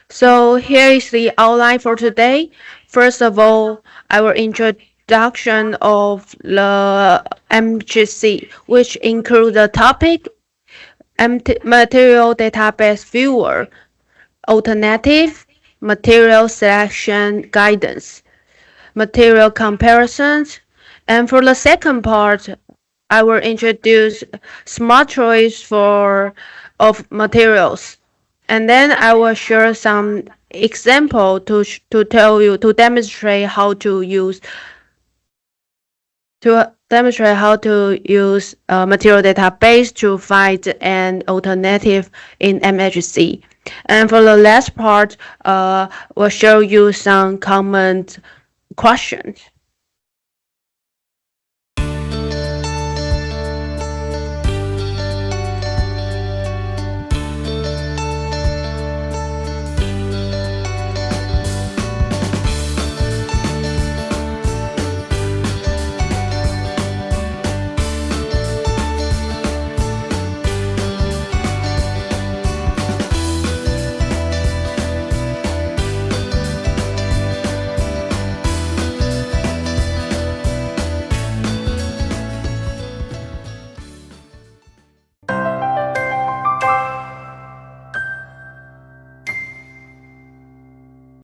So here is the outline for today. First of all, our introduction of the MHC, which include the topic material database viewer, alternative, material selection guidance, material comparisons, and for the second part, I will introduce smart choice for of materials, and then I will share some example to tell you to demonstrate how to use material database to find an alternative in MHC. And for the last part, we'll show you some common questions.